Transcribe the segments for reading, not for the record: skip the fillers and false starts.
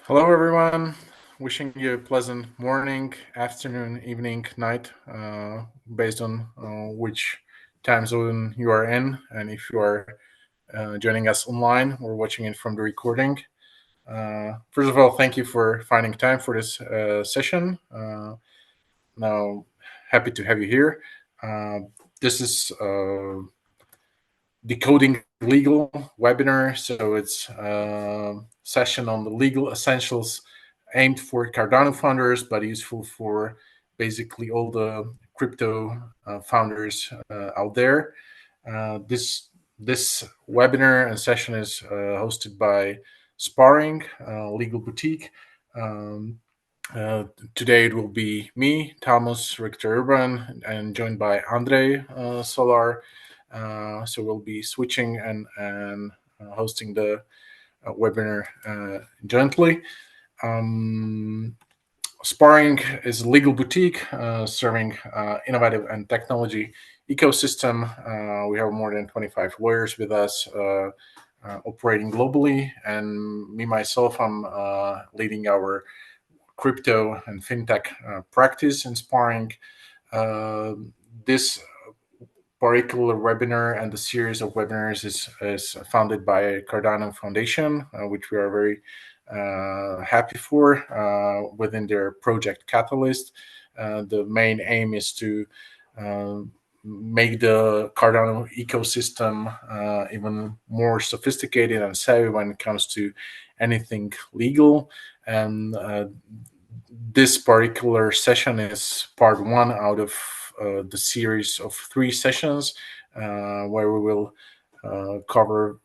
Hello, everyone. Wishing you a pleasant morning, afternoon, evening, night, based on which time zone you are in, and if you are joining us online or watching it from the recording. First of all, thank you for finding time for this session. Now, happy to have you here. This is Decoding Legal webinar. So it's a session on the legal essentials aimed for Cardano founders, but useful for basically all the crypto founders out there. This webinar and session is hosted by Sparring, Legal Boutique. Today it will be me, Tomas Richter Urban, and joined by Andrej Solár. So we'll be switching and hosting the webinar jointly. Sparring is a legal boutique serving innovative and technology ecosystem. We have more than 25 lawyers with us operating globally, and me myself, I'm leading our crypto and fintech practice in Sparring. This particular webinar and the series of webinars is founded by Cardano Foundation, which we are very happy for within their project Catalyst. The main aim is to make the Cardano ecosystem even more sophisticated and savvy when it comes to anything legal. And this particular session is part one out of the series of 3 sessions where we will cover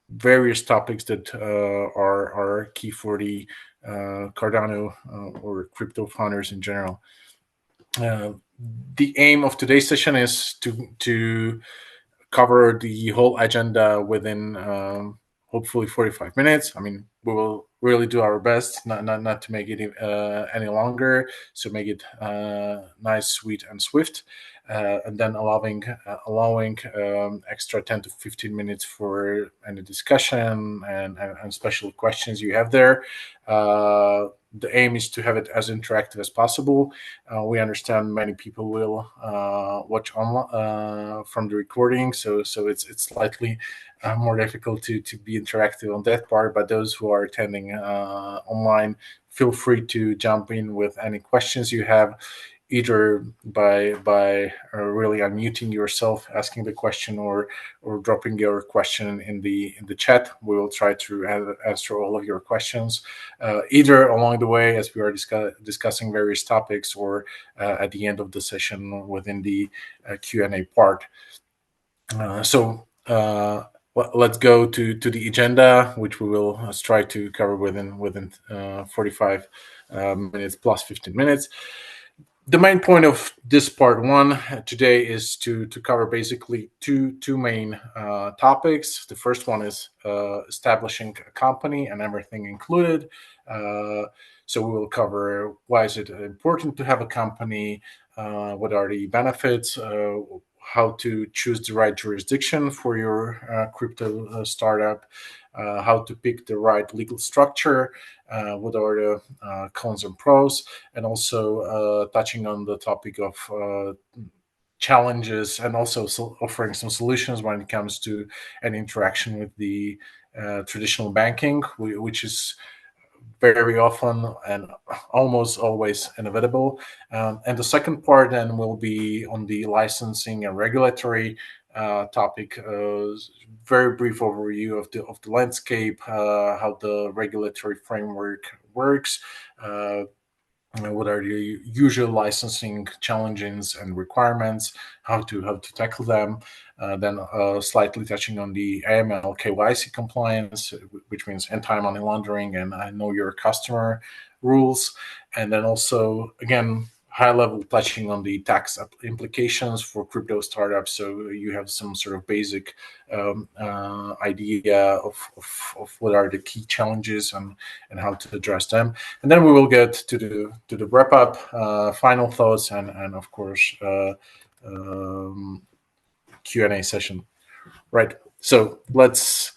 various topics that are key for the Cardano or crypto founders in general. The aim of today's session is to cover the whole agenda within hopefully 45 minutes. I mean, we will really do our best not to make it any longer, so make it nice, sweet, and swift, and then allowing extra 10 to 15 minutes for any discussion and special questions you have there. The aim is to have it as interactive as possible. We understand many people will watch online from the recording, so it's slightly more difficult to be interactive on that part. But those who are attending online, feel free to jump in with any questions you have, either by really unmuting yourself, asking the question, or dropping your question in the chat. We will try to answer all of your questions, either along the way as we are discussing various topics, or at the end of the session within the Q&A part. Let's go to the agenda, which we will try to cover within 45 minutes plus 15 minutes. The main point of this part one today is to cover basically two main topics. The first one is establishing a company and everything included. So we will cover why is it important to have a company, what are the benefits, how to choose the right jurisdiction for your crypto startup, how to pick the right legal structure, what are the cons and pros, and also touching on the topic of challenges, and also offering some solutions when it comes to an interaction with the traditional banking, which is very often and almost always inevitable. And the second part then will be on the licensing and regulatory topic. Very brief overview of the landscape, how the regulatory framework works, what are the usual licensing challenges and requirements, how to tackle them. Then slightly touching on the AML KYC compliance, which means anti-money laundering and I know your customer rules. And then also, again, high level touching on the tax implications for crypto startups, so you have some sort of basic idea of what are the key challenges and how to address them. And then we will get to the wrap up, final thoughts, and of course Q&A session. Right. So let's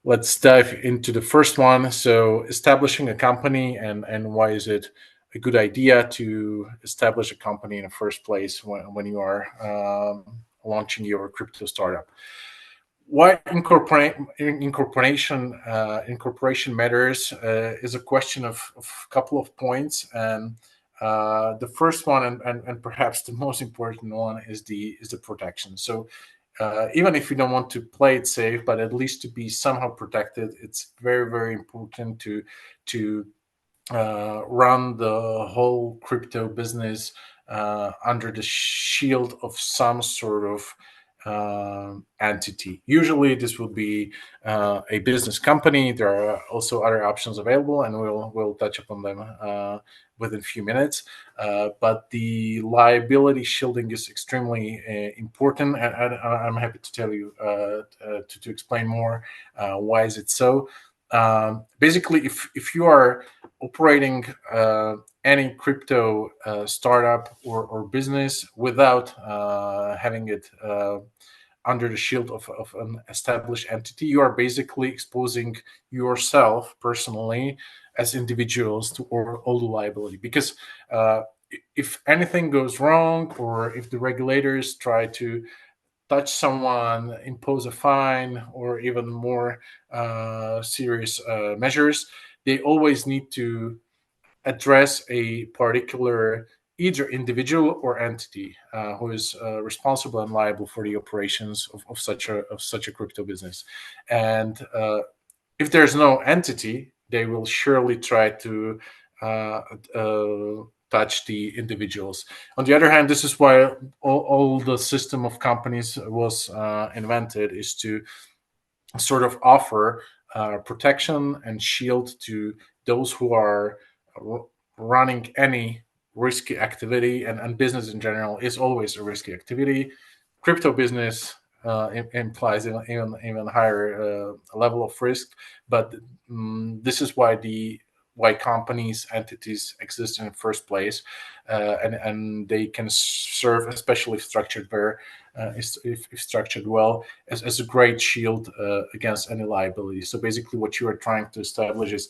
let's dive into the first one. So, establishing a company, and why is it a good idea to establish a company in the first place when you are launching your crypto startup? Why incorporation matters is a question of a couple of points, and the first one, and perhaps the most important one, is the protection. So even if you don't want to play it safe, but at least to be somehow protected, it's very, very important to run the whole crypto business under the shield of some sort of entity. Usually, this will be a business company. There are also other options available, and we'll touch upon them within a few minutes. But the liability shielding is extremely important, and I'm happy to tell you to explain more why is it so. Basically, if you are operating any crypto startup or business without having it under the shield of an established entity, you are basically exposing yourself personally as individuals to all the liability. Because if anything goes wrong, or if the regulators try to touch someone, impose a fine, or even more serious measures, they always need to address a particular either individual or entity who is responsible and liable for the operations of such a crypto business. And if there's no entity, they will surely try to touch the individuals. On the other hand, this is why all the system of companies was invented, is to sort of offer protection and shield to those who are running any risky activity, and business in general is always a risky activity. Crypto business implies even higher level of risk, but this is why companies, entities exist in the first place, and they can serve, especially if structured if structured well, as a great shield against any liability. So basically, what you are trying to establish is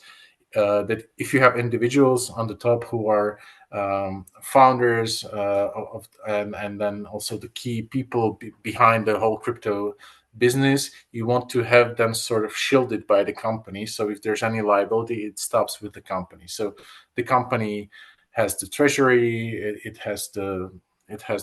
that if you have individuals on the top who are founders and then also the key people behind the whole crypto business, you want to have them sort of shielded by the company. So if there's any liability, it stops with the company. So the company has the treasury, it has the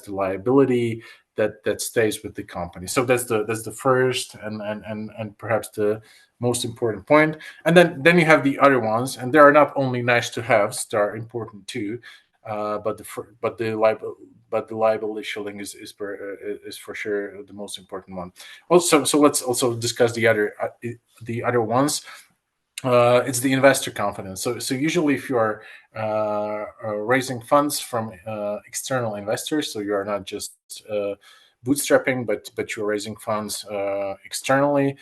liability that stays with the company. So that's the first and perhaps the most important point. And then you have the other ones, and they are not only nice to have, they are important too. But the liability shielding is for sure the most important one. Also, so let's also discuss the other ones. It's the investor confidence. So usually, if you are raising funds from external investors, so you are not just bootstrapping, but you're raising funds externally.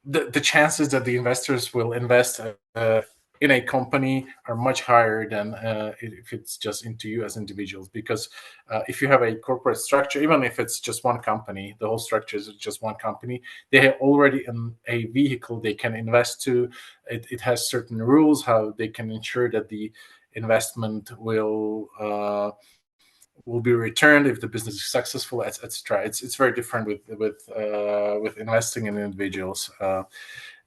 The chances that the investors will invest in a company are much higher than if it's just into you as individuals. Because if you have a corporate structure, even if it's just one company, the whole structure is just one company, they have already a vehicle they can invest to. It has certain rules how they can ensure that the investment will be returned if the business is successful, etc. It's very different with investing in individuals.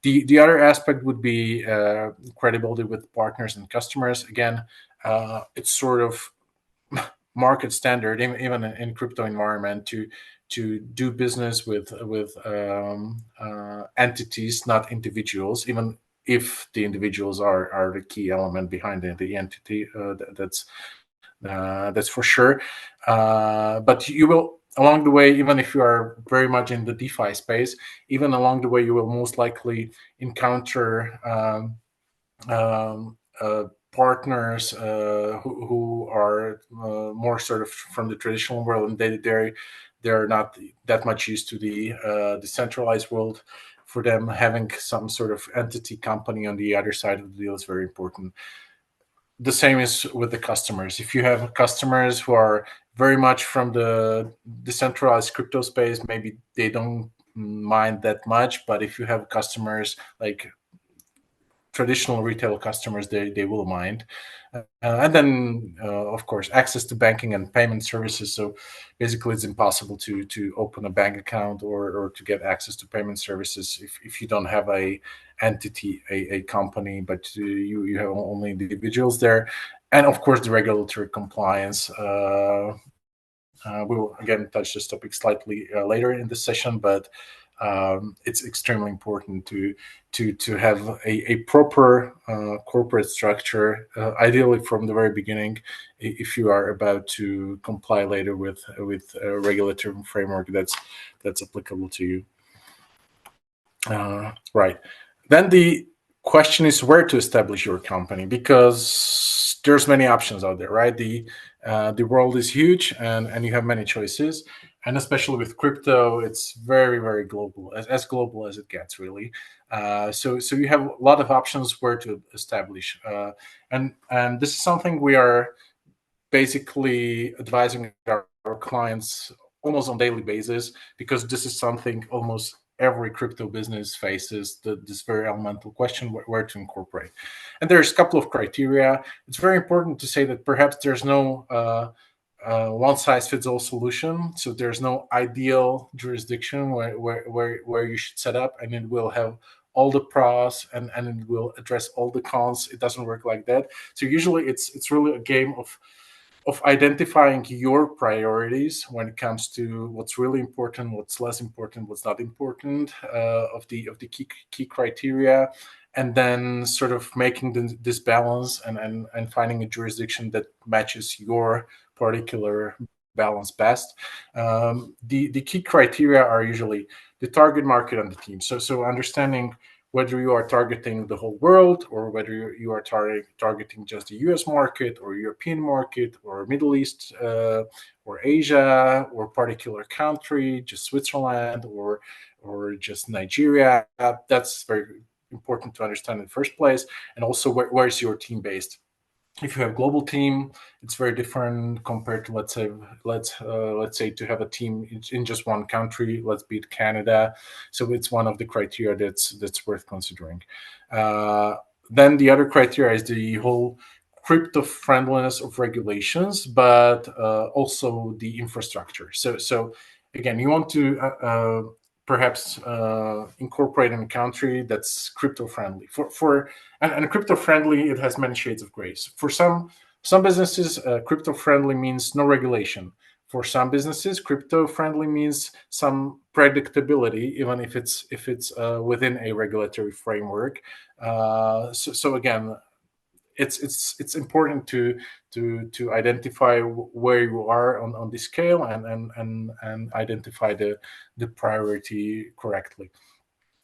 The other aspect would be credibility with partners and customers. Again, it's sort of market standard, even in crypto environment, to do business with entities, not individuals, even if the individuals are the key element behind the entity. That's for sure. But you will, along the way, even if you are very much in the DeFi space, even along the way, you will most likely encounter partners who are more sort of from the traditional world, and they're not that much used to the decentralized world. For them, having some sort of entity company on the other side of the deal is very important. The same is with the customers. If you have customers who are very much from the decentralized crypto space, maybe they don't mind that much. But if you have customers like traditional retail customers, they will mind. And then, of course, access to banking and payment services. So basically, it's impossible to open a bank account or to get access to payment services if you don't have a entity, a company, but you have only individuals there. And of course, the regulatory compliance. We will again touch this topic slightly later in the session, but it's extremely important to have a proper corporate structure, ideally from the very beginning, if you are about to comply later with a regulatory framework that's applicable to you. Right. Then the question is where to establish your company, because there's many options out there, right? The world is huge, and you have many choices, and especially with crypto, it's very, very global, as global as it gets, really. So you have a lot of options where to establish, and this is something we are basically advising our clients almost on daily basis, because this is something almost every crypto business faces, this very elemental question, where to incorporate. And there's a couple of criteria. It's very important to say that perhaps there's no one size fits all solution. So there's no ideal jurisdiction where you should set up, and it will have all the pros and it will address all the cons. It doesn't work like that. So usually it's really a game of identifying your priorities when it comes to what's really important, what's less important, what's not important, of the key criteria, and then sort of making this balance and finding a jurisdiction that matches your particular balance best. The key criteria are usually the target market and the team. So understanding whether you are targeting the whole world or whether you are targeting just the US market or European market or Middle East or Asia or particular country, just Switzerland or just Nigeria. That's very important to understand in the first place. And also, where is your team based? If you have a global team, it's very different compared to let's say to have a team in just one country. Let's be it Canada. So it's one of the criteria that's worth considering. Then the other criteria is the whole crypto friendliness of regulations, but also the infrastructure. So again, you want to perhaps incorporate in a country that's crypto friendly. And crypto friendly, it has many shades of gray. For some businesses, crypto friendly means no regulation. For some businesses, crypto friendly means some predictability, even if it's within a regulatory framework. So again, it's important to identify where you are on the scale and identify the priority correctly.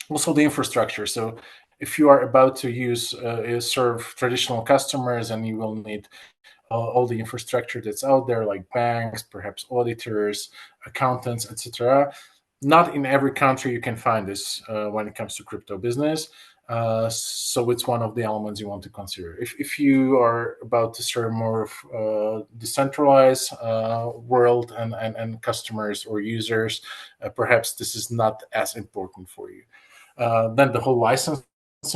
Also, the infrastructure. So if you are about to serve traditional customers, and you will need all the infrastructure that's out there, like banks, perhaps auditors, accountants, etc. Not in every country you can find this when it comes to crypto business. So it's one of the elements you want to consider. If you are about to serve more of decentralized world and customers or users, perhaps this is not as important for you. Then the whole licensing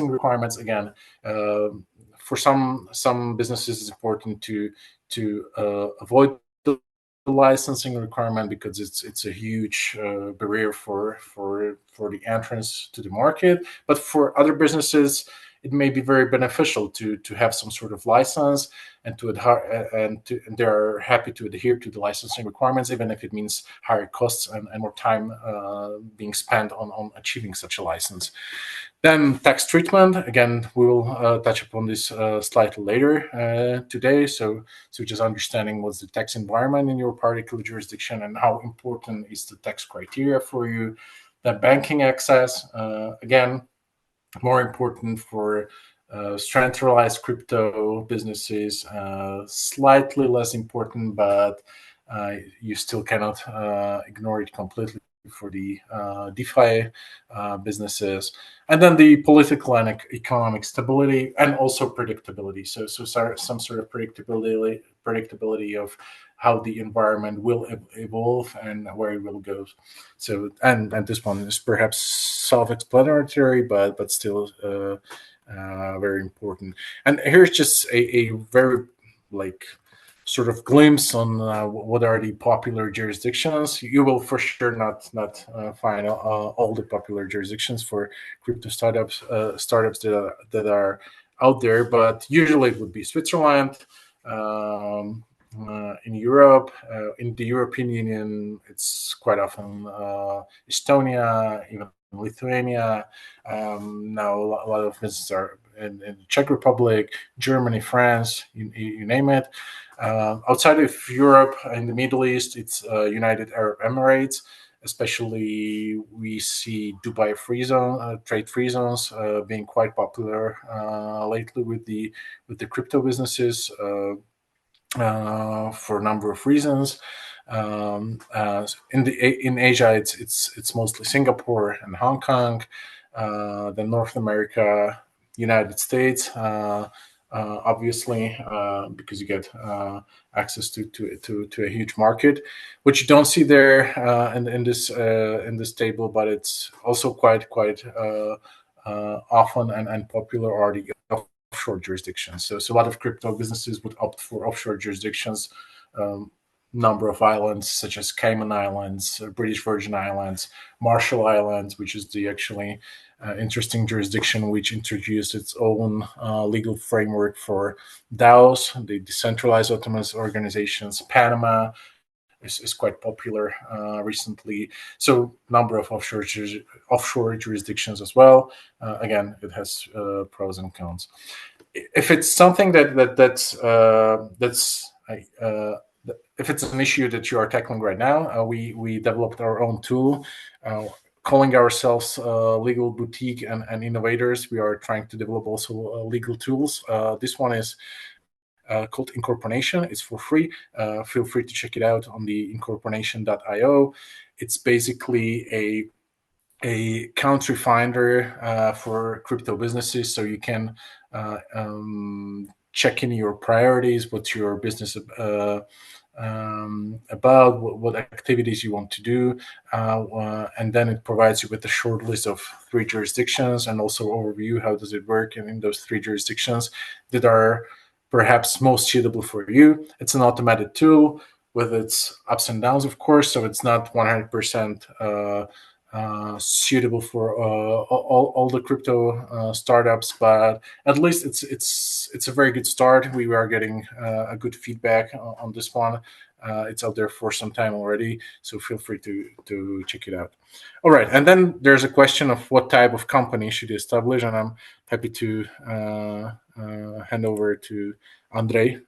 requirements, again, for some businesses, it's important to avoid the licensing requirement because it's a huge barrier for the entrance to the market. But for other businesses, it may be very beneficial to have some sort of license and to adhere, and they're happy to adhere to the licensing requirements, even if it means higher costs and more time being spent on achieving such a license. Then tax treatment. Again, we will touch upon this slightly later today. So just understanding what's the tax environment in your particular jurisdiction and how important is the tax criteria for you. Then banking access. Again, more important for centralized crypto businesses, slightly less important, but you still cannot ignore it completely for the DeFi businesses, and then the political and economic stability, and also predictability. So some sort of predictability of how the environment will evolve and where it will go. So and this one is perhaps self-explanatory, but still very important. And here's just a very like sort of glimpse on what are the popular jurisdictions. You will for sure not find all the popular jurisdictions for crypto startups that are out there, but usually it would be Switzerland. In Europe, in the European Union, it's quite often Estonia, even Lithuania. Now a lot of businesses are in the Czech Republic, Germany, France, you name it. Outside of Europe, in the Middle East, it's United Arab Emirates. Especially, we see Dubai trade free zones being quite popular lately with the crypto businesses for a number of reasons. In Asia, it's mostly Singapore and Hong Kong. Then North America, United States. Obviously, because you get access to a huge market, which you don't see there in this table, but it's also quite often and popular are the offshore jurisdictions. So a lot of crypto businesses would opt for offshore jurisdictions. Number of islands such as Cayman Islands, British Virgin Islands, Marshall Islands, which is the actually interesting jurisdiction which introduced its own legal framework for DAOs, the decentralized autonomous organizations. Panama is quite popular recently. So number of offshore jurisdictions as well. Again, it has pros and cons. If it's something that's if it's an issue that you are tackling right now, we developed our own tool, calling ourselves Legal Boutique and Innovators. We are trying to develop also legal tools. This one is called Incorporation. It's for free. Feel free to check it out on the incorporation.io. It's basically a country finder for crypto businesses, so you can check in your priorities, what's your business about, what activities you want to do, and then it provides you with a short list of 3 jurisdictions and also overview how does it work in those 3 jurisdictions that are perhaps most suitable for you. It's an automated tool with its ups and downs, of course, so it's not 100% suitable for all the crypto startups, but at least it's a very good start. We are getting a good feedback on this one. It's out there for some time already, so feel free to check it out. All right, and then there's a question of what type of company should you establish, and I'm happy to hand over to Andrej.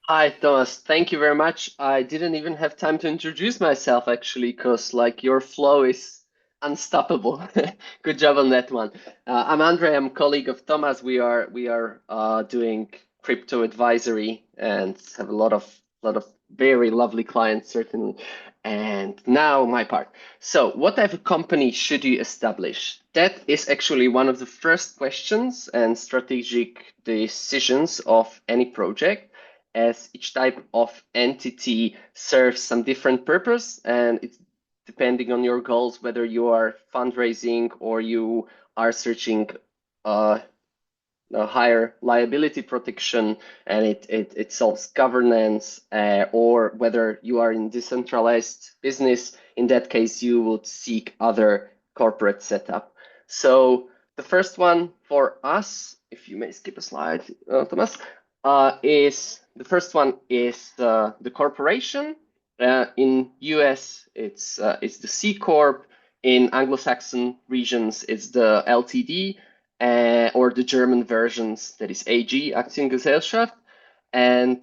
Hi, Thomas. Thank you very much. I didn't even have time to introduce myself actually, because like your flow is unstoppable. Good job on that one. I'm Andrej. I'm a colleague of Thomas. We are doing crypto advisory and have a lot of very lovely clients certainly. And now my part. So, what type of company should you establish? That is actually one of the first questions and strategic decisions of any project, as each type of entity serves some different purpose, and it's depending on your goals, whether you are fundraising or you are searching a higher liability protection and it solves governance, or whether you are in decentralized business. In that case, you would seek other corporate setup. So the first one for us, if you may skip a slide, Thomas, is the first one is the corporation. In US, it's the C Corp. In Anglo-Saxon regions, it's the LTD, or the German versions, that is AG, Aktiengesellschaft. And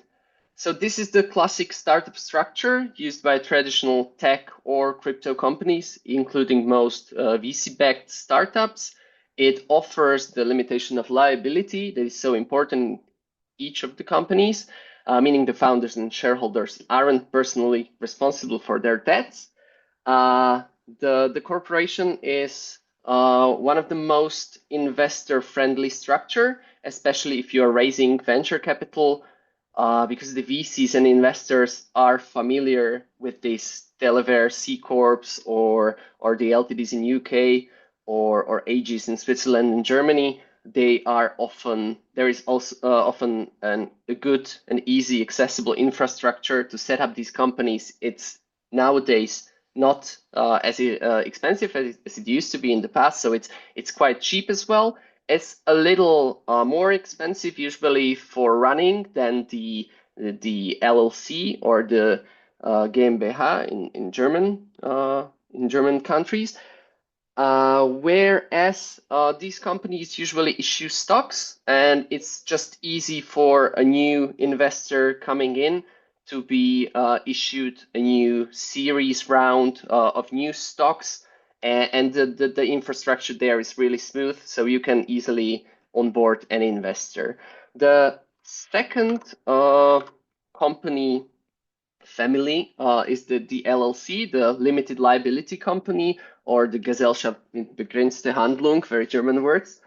so this is the classic startup structure used by traditional tech or crypto companies, including most VC-backed startups. It offers the limitation of liability that is so important each of the companies, meaning the founders and shareholders aren't personally responsible for their debts. The corporation is one of the most investor-friendly structure, especially if you're raising venture capital, because the VCs and investors are familiar with these Delaware C corps or the LTDs in UK or AGs in Switzerland and Germany. They are often there is also often a good and easy accessible infrastructure to set up these companies. It's nowadays not as expensive as it used to be in the past, so it's quite cheap as well. It's a little more expensive usually for running than the LLC or the GmbH in German countries. Whereas these companies usually issue stocks, and it's just easy for a new investor coming in to be issued a new series round of new stocks, and the infrastructure there is really smooth, so you can easily onboard an investor. The second company family is the LLC, the Limited Liability Company, or the Gesellschaft mit begrenzter Handlung, very German words.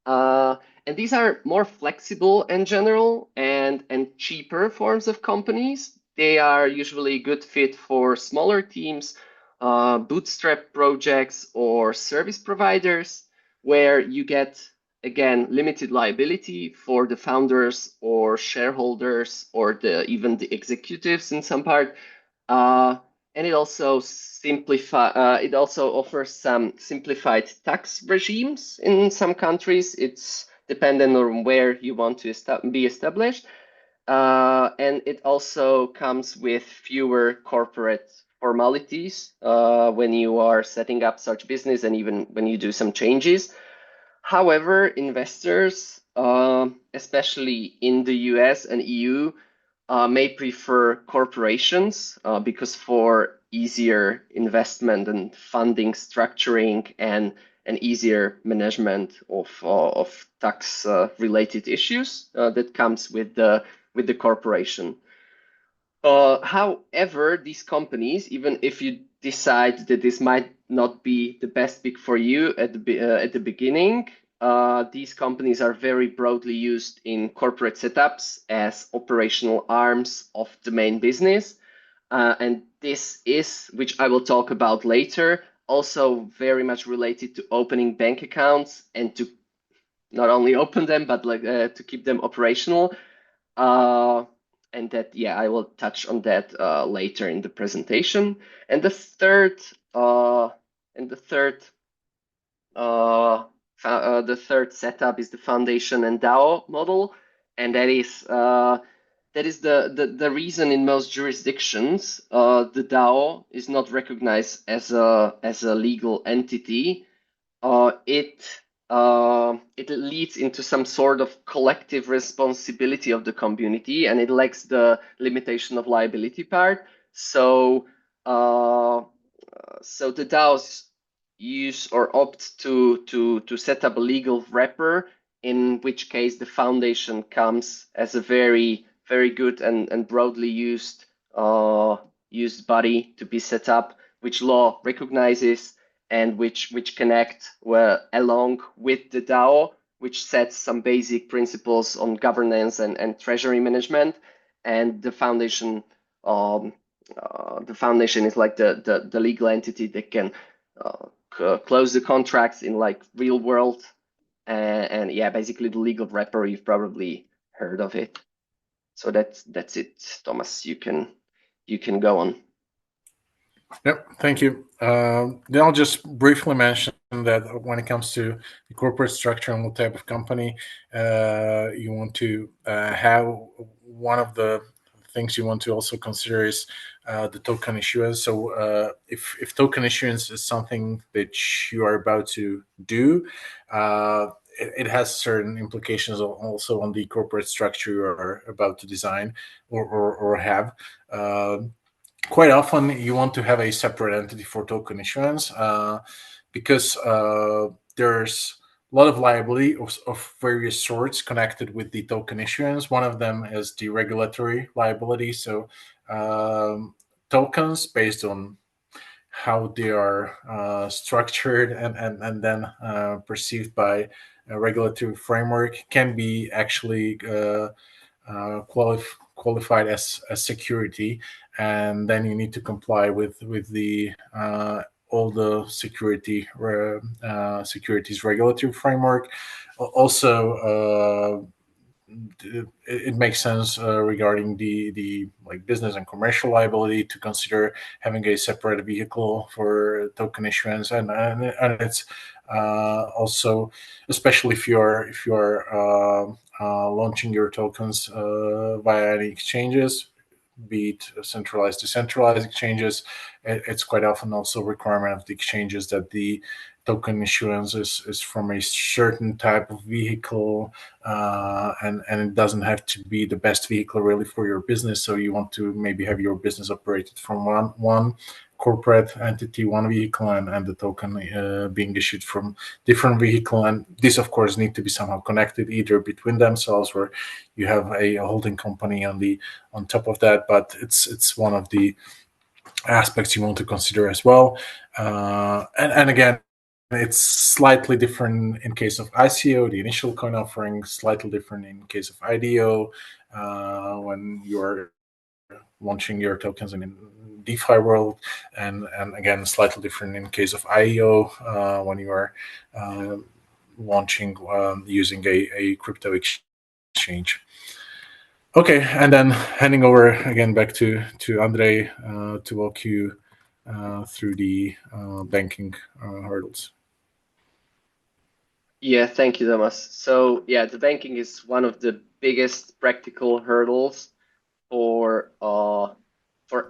And these are more flexible in general and cheaper forms of companies. They are usually a good fit for smaller teams, bootstrap projects, or service providers, where you get, again, limited liability for the founders or shareholders or even the executives in some part. And it also it also offers some simplified tax regimes in some countries. It's dependent on where you want to be established. And it also comes with fewer corporate formalities when you are setting up such business and even when you do some changes. However, investors, especially in the US and EU, may prefer corporations because for easier investment and funding structuring and an easier management of tax related issues that comes with the corporation. However, these companies, even if you decide that this might not be the best pick for you at the beginning, these companies are very broadly used in corporate setups as operational arms of the main business. And this is, which I will talk about later, also very much related to opening bank accounts and to not only open them, but to keep them operational. And that, yeah, I will touch on that later in the presentation. And the third setup is the foundation and DAO model, and that is the reason in most jurisdictions the DAO is not recognized as a legal entity. It leads into some sort of collective responsibility of the community, and it lacks the limitation of liability part. So the DAOs use or opt to set up a legal wrapper, in which case the foundation comes as a very good and broadly used body to be set up, which law recognizes and which connect along with the DAO, which sets some basic principles on governance and treasury management. And the foundation is like the legal entity that can close the contracts in like real world. And yeah, basically the legal wrapper, you've probably heard of it. So that's it, Thomas. You can go on. Yep, thank you. Then I'll just briefly mention that when it comes to the corporate structure and what type of company you want to have, one of the things you want to also consider is the token issuance. So if token issuance is something that you are about to do, it has certain implications also on the corporate structure you are about to design or have. Quite often you want to have a separate entity for token issuance because there's a lot of liability of various sorts connected with the token issuance. One of them is the regulatory liability. So tokens, based on how they are structured and then perceived by a regulatory framework can be actually qualified as security, and then you need to comply with the all the securities regulatory framework. Also, it makes sense regarding the like business and commercial liability to consider having a separate vehicle for token issuance, and it's also, especially if you're launching your tokens via any exchanges, be it centralized, decentralized exchanges. It's quite often also a requirement of the exchanges that the token issuance is from a certain type of vehicle, and it doesn't have to be the best vehicle really for your business. So you want to maybe have your business operated from one corporate entity, one vehicle, and the token being issued from different vehicle. And this, of course, need to be somehow connected either between themselves, or you have a holding company on top of that. But it's one of the aspects you want to consider as well. And again, it's slightly different in case of ICO, the initial coin offering, slightly different in case of IDO, when you're launching your tokens in DeFi world, and again, slightly different in case of IEO, when you are launching using a crypto exchange. Okay, and then handing over again back to Andrej to walk you through the banking hurdles. Yeah, thank you, Tomas. So yeah, the banking is one of the biggest practical hurdles for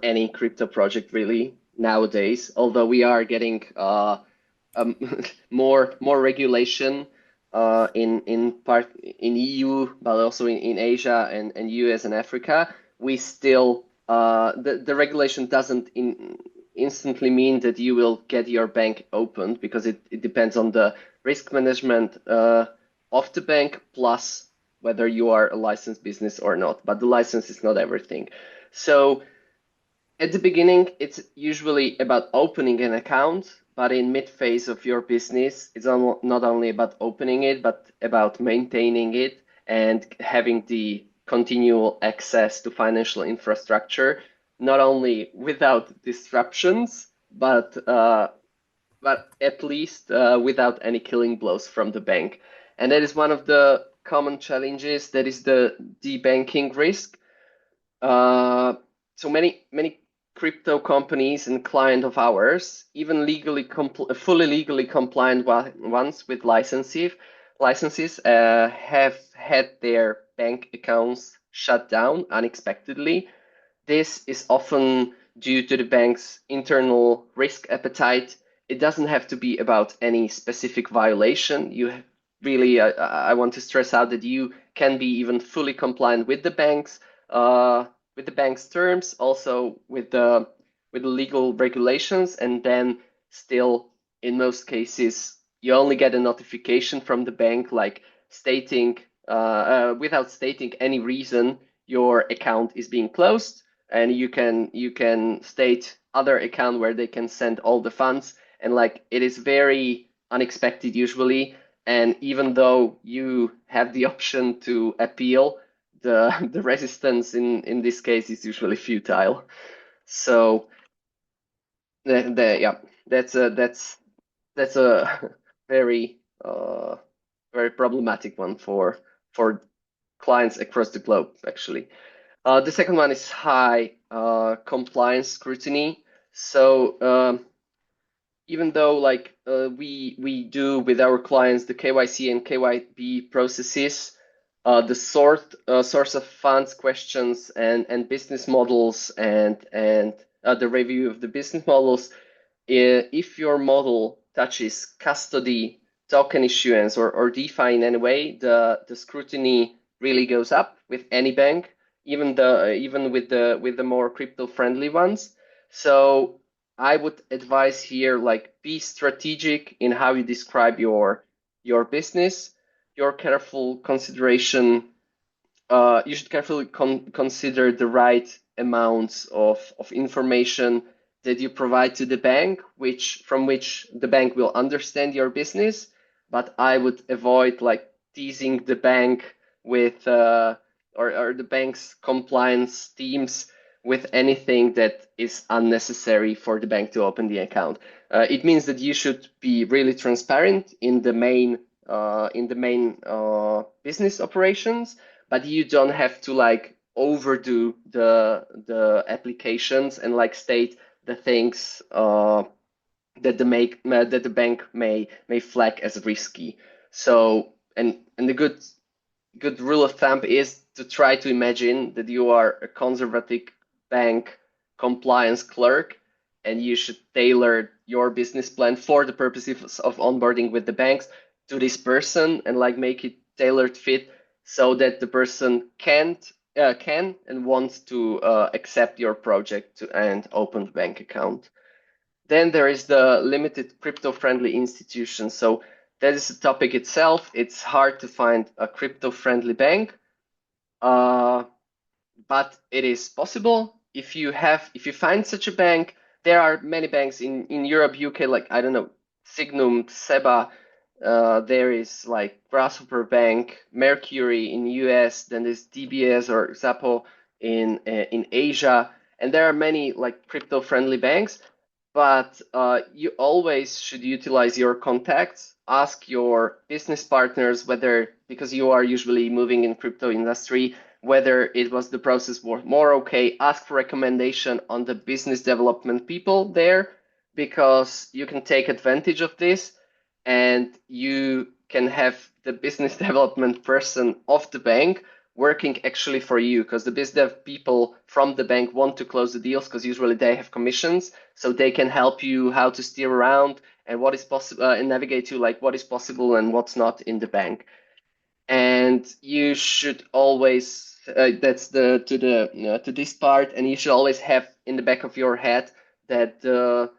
any crypto project really nowadays. Although we are getting more regulation in EU, but also in Asia and US and Africa, we still the regulation doesn't instantly mean that you will get your bank opened, because it depends on the risk management of the bank, plus whether you are a licensed business or not. But the license is not everything. So at the beginning, it's usually about opening an account, but in mid-phase of your business, it's not only about opening it, but about maintaining it and having the continual access to financial infrastructure, not only without disruptions, but at least without any killing blows from the bank. And that is one of the common challenges. That is the debanking risk. So many crypto companies and client of ours, even fully legally compliant ones with licenses, have had their bank accounts shut down unexpectedly. This is often due to the bank's internal risk appetite. It doesn't have to be about any specific violation. You really, I want to stress out that you can be even fully compliant with the bank's terms, also with the legal regulations, and then still, in most cases, you only get a notification from the bank, like stating without stating any reason your account is being closed, and you can state other account where they can send all the funds, and like it is very unexpected usually. And even though you have the option to appeal, the resistance in this case is usually futile. So yeah, that's a very very problematic one for clients across the globe, actually. The second one is high compliance scrutiny. So even though we do with our clients the KYC and KYB processes, the source of funds questions and business models and the review of the business models, if your model touches custody, token issuance, or DeFi in any way, the scrutiny really goes up with any bank, even with the more crypto friendly ones. So I would advise here, like, be strategic in how you describe your business. Your careful consideration, you should carefully consider the right amounts of information that you provide to the bank, from which the bank will understand your business. But I would avoid like teasing the bank with or the bank's compliance teams with anything that is unnecessary for the bank to open the account. It means that you should be really transparent in the main business operations, but you don't have to like overdo the applications and like state the things that the bank may flag as risky. So and the good rule of thumb is to try to imagine that you are a conservative bank compliance clerk and you should tailor your business plan for the purposes of onboarding with the banks to this person and like make it tailored fit so that the person can and wants to accept your project and open the bank account. Then there is the limited crypto-friendly institution. So that is a topic itself. It's hard to find a crypto-friendly bank, but it is possible. If you find such a bank, there are many banks in Europe, UK, like I don't know, Signum, Seba. There is like Grasshopper Bank, Mercury in US. Then there's DBS or Zappo in Asia, and there are many like crypto-friendly banks. But you always should utilize your contacts. Ask your business partners whether, because you are usually moving in crypto industry, whether it was the process more okay. Ask for recommendation on the business development people there, because you can take advantage of this and you can have the business development person of the bank working actually for you, because the biz dev people from the bank want to close the deals because usually they have commissions, so they can help you how to steer around and what is possible and navigate you like what is possible and what's not in the bank. And you should always that's the to this part, and you should always have in the back of your head that the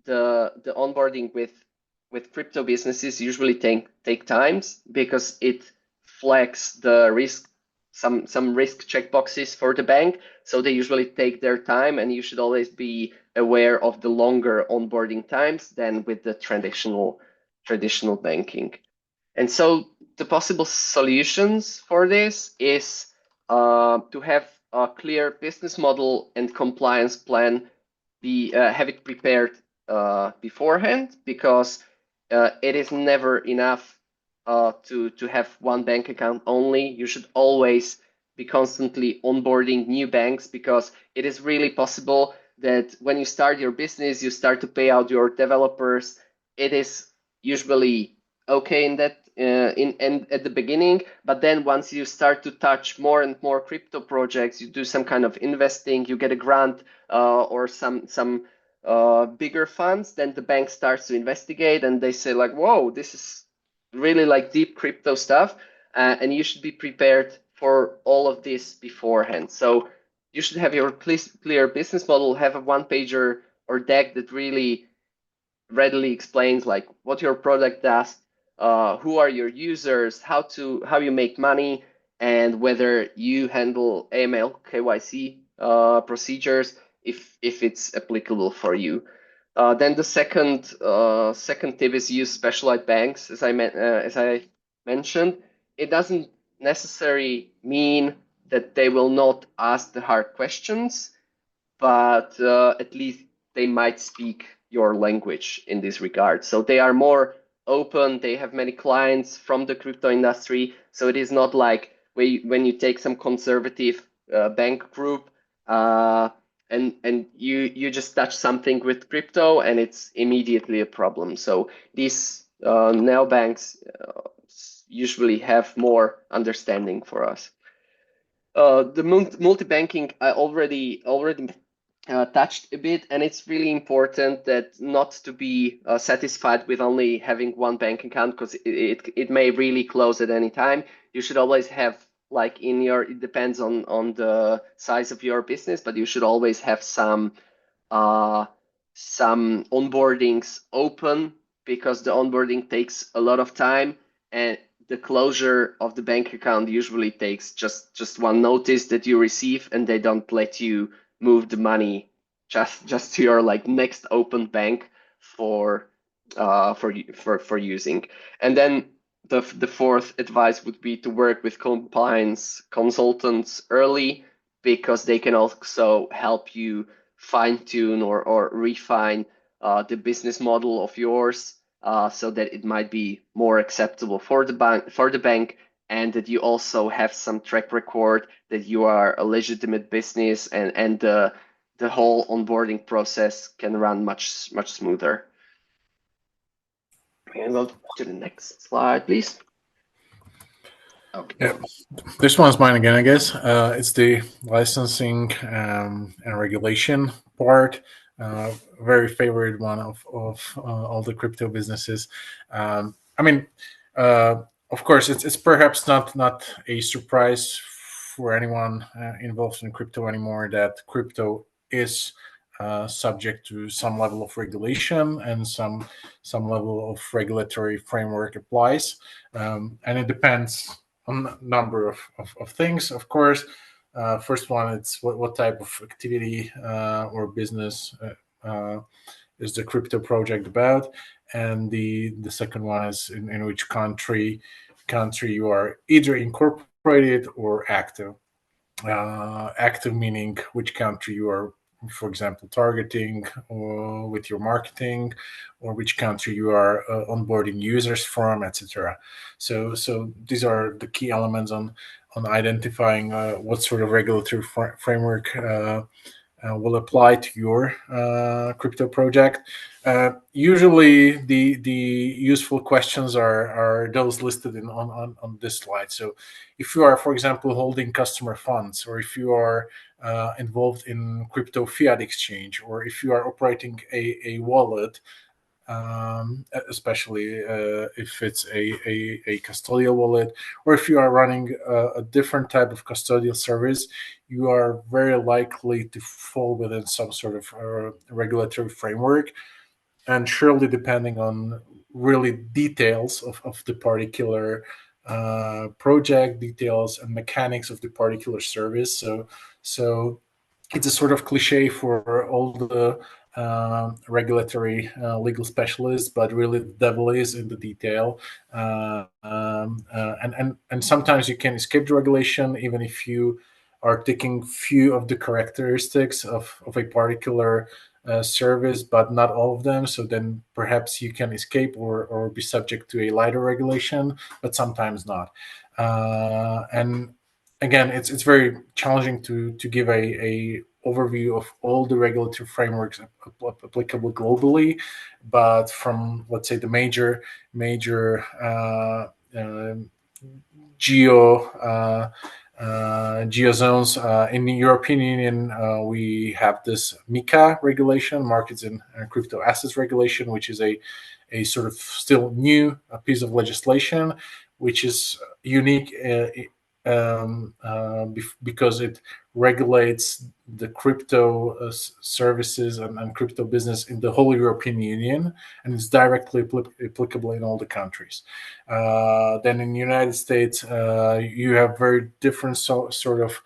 onboarding with crypto businesses usually take times, because it flags the risk, some risk checkboxes for the bank, so they usually take their time, and you should always be aware of the longer onboarding times than with the traditional banking. And so the possible solutions for this is to have a clear business model and compliance plan, have it prepared beforehand, because it is never enough to have one bank account only. You should always be constantly onboarding new banks, because it is really possible that when you start your business, you start to pay out your developers. It is usually okay in that at the beginning, but then once you start to touch more and more crypto projects, you do some kind of investing, you get a grant or some bigger funds, then the bank starts to investigate and they say like, whoa, this is really like deep crypto stuff, and you should be prepared for all of this beforehand. So you should have your clear business model, have a one pager or deck that really readily explains like what your product does, who are your users, how you make money, and whether you handle AML, KYC procedures if it's applicable for you. Then the second tip is use specialized banks. As I mentioned, it doesn't necessarily mean that they will not ask the hard questions, but at least they might speak your language in this regard. So they are more open. They have many clients from the crypto industry. So it is not like when you take some conservative bank group and you just touch something with crypto and it's immediately a problem. So these neobanks usually have more understanding for us. The multi-banking I already touched a bit, and it's really important that not to be satisfied with only having one bank account, because it may really close at any time. You should always have like it depends on the size of your business, but you should always have some onboardings open, because the onboarding takes a lot of time, and the closure of the bank account usually takes just one notice that you receive, and they don't let you move the money just to your like next open bank for using. And then the fourth advice would be to work with compliance consultants early, because they can also help you fine tune or refine the business model of yours, so that it might be more acceptable for the bank, and that you also have some track record that you are a legitimate business, and the whole onboarding process can run much smoother. And go to the next slide, please. Okay. Yeah, this one's mine again, I guess. It's the licensing and regulation part. Very favorite one of all the crypto businesses. I mean, of course, it's perhaps not a surprise for anyone involved in crypto anymore that crypto is subject to some level of regulation, and some level of regulatory framework applies, and it depends on a number of things, of course. First one, it's what type of activity or business is the crypto project about, and the second one is in which country you are either incorporated or active. Active meaning which country you are, for example, targeting or with your marketing, or which country you are onboarding users from, etc. So these are the key elements on identifying what sort of regulatory framework will apply to your crypto project. Usually, the useful questions are those listed on this slide. So, if you are, for example, holding customer funds, or if you are involved in crypto fiat exchange, or if you are operating a wallet, especially if it's a custodial wallet, or if you are running a different type of custodial service, you are very likely to fall within some sort of regulatory framework. And surely, depending on really details of the particular project, details and mechanics of the particular service. So it's a sort of cliche for all the regulatory legal specialists, but really the devil is in the detail. And sometimes you can escape the regulation even if you are taking few of the characteristics of a particular service, but not all of them. So then perhaps you can escape or be subject to a lighter regulation, but sometimes not. And again, it's very challenging to give a overview of all the regulatory frameworks applicable globally, but from, let's say, the major geo zones in the European Union, we have this MiCA regulation, Markets in Crypto Assets regulation, which is a sort of still new piece of legislation, which is unique because it regulates the crypto services and crypto business in the whole European Union, and it's directly applicable in all the countries. Then in the United States, you have very different sort of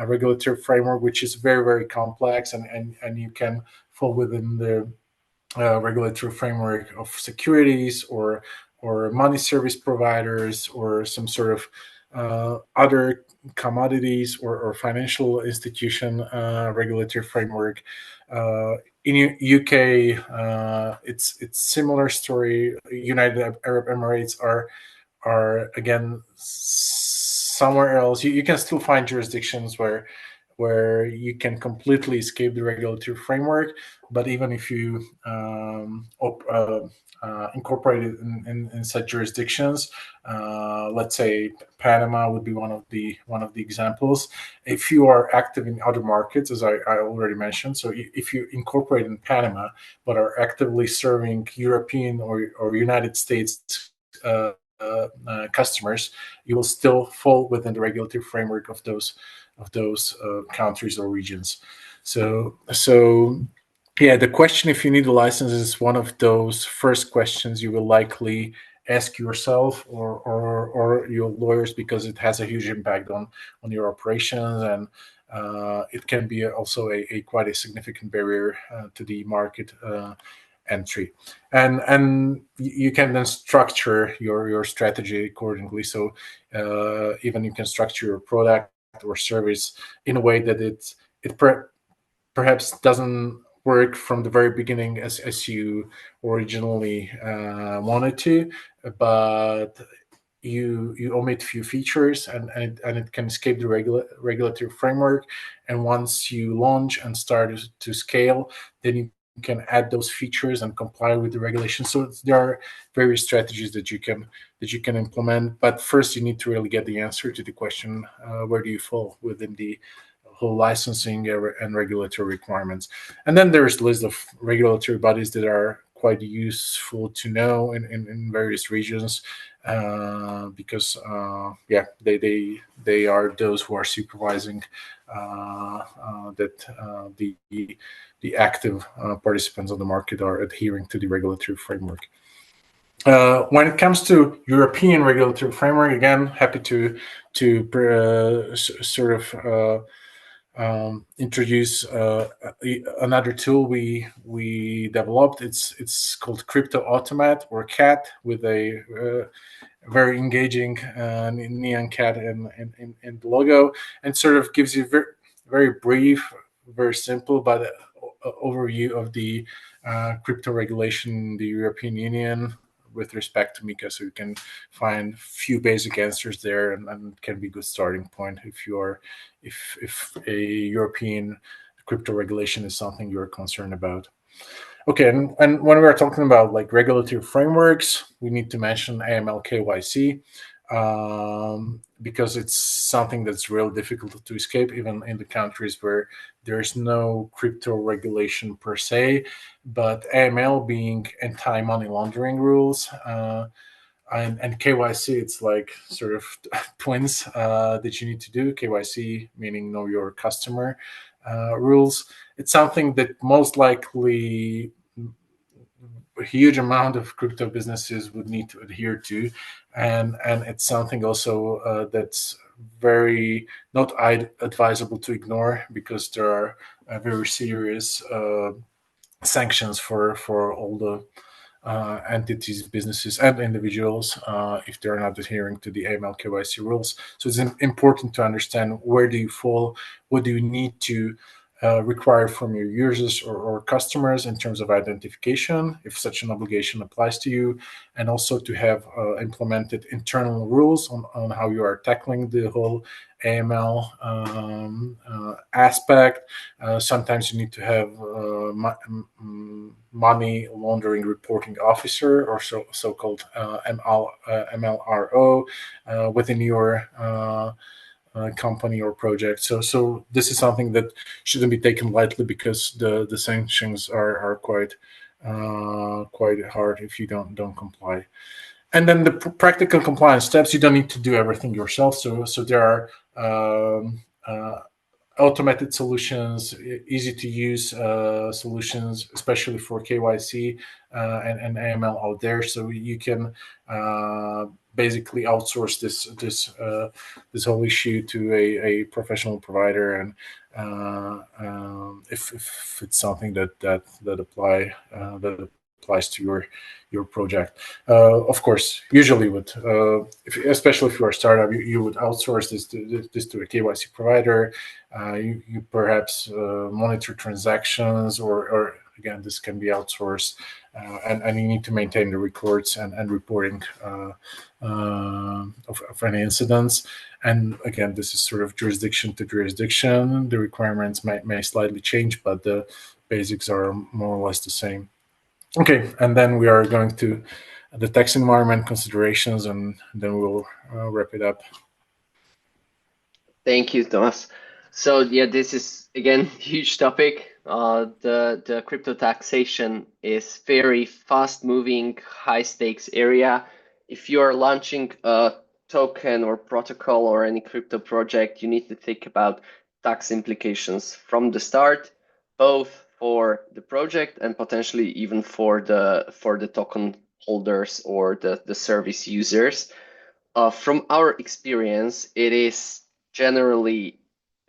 regulatory framework, which is very, very complex, and you can fall within the regulatory framework of securities or money service providers, or some sort of other commodities or financial institution regulatory framework. In UK, it's similar story. United Arab Emirates are again somewhere else. You can still find jurisdictions where you can completely escape the regulatory framework, but even if you incorporate it in such jurisdictions, let's say Panama would be one of the examples. If you are active in other markets, as I already mentioned, so if you incorporate in Panama but are actively serving European or United States customers, you will still fall within the regulatory framework of those countries or regions. So yeah, the question if you need a license is one of those first questions you will likely ask yourself or your lawyers, because it has a huge impact on your operations, it can be also a quite a significant barrier to the market entry. And you can then structure your strategy accordingly. So even you can structure your product or service in a way that it perhaps doesn't work from the very beginning as you originally wanted to, but you omit few features, and it can escape the regulatory framework. And once you launch and start to scale, then you can add those features and comply with the regulations. So there are various strategies that you can implement. But first, you need to really get the answer to the question: where do you fall within the whole licensing and regulatory requirements? And then there's a list of regulatory bodies that are quite useful to know in various regions, because they are those who are supervising that the active participants on the market are adhering to the regulatory framework. When it comes to European regulatory framework, again, happy to sort of introduce another tool we developed. It's called Crypto Automat, or CAT, with a very engaging neon cat in the logo, and sort of gives you very brief, very simple, but overview of the crypto regulation in the European Union with respect to MiCA. So you can find few basic answers there, and it can be a good starting point if a European crypto regulation is something you're concerned about. Okay, and when we are talking about like regulatory frameworks, we need to mention AML KYC, because it's something that's real difficult to escape, even in the countries where there's no crypto regulation per se, but AML being anti-money laundering rules. And KYC, it's like sort of twins that you need to do. KYC meaning know your customer rules. It's something that most likely a huge amount of crypto businesses would need to adhere to, and it's something also that's very not advisable to ignore, because there are very serious sanctions for all the entities, businesses, and individuals if they're not adhering to the AML KYC rules. So it's important to understand where do you fall, what do you need to require from your users or customers in terms of identification, if such an obligation applies to you, and also to have implemented internal rules on how you are tackling the whole AML aspect. Sometimes you need to have money laundering reporting officer, or so-called MLRO, within your company or project. So this is something that shouldn't be taken lightly, because the sanctions are quite hard if you don't comply. And then the practical compliance steps, you don't need to do everything yourself. So there are automated solutions, easy to use solutions, especially for KYC and AML out there. So you can basically outsource this whole issue to a professional provider, and if it's something that applies to your project. Of course, usually especially if you're a startup, you would outsource this to a KYC provider. You perhaps monitor transactions, or again, this can be outsourced, and you need to maintain the records and reporting of any incidents. And again, this is sort of jurisdiction to jurisdiction. The requirements may slightly change, but the basics are more or less the same. Okay, and then we are going to the tax environment considerations, and then we'll wrap it up. Thank you, Tomas. So yeah, this is again huge topic. The crypto taxation is very fast moving, high stakes area. If you are launching a token or protocol or any crypto project, you need to think about tax implications from the start, both for the project and potentially even for the token holders or the service users. From our experience, it is generally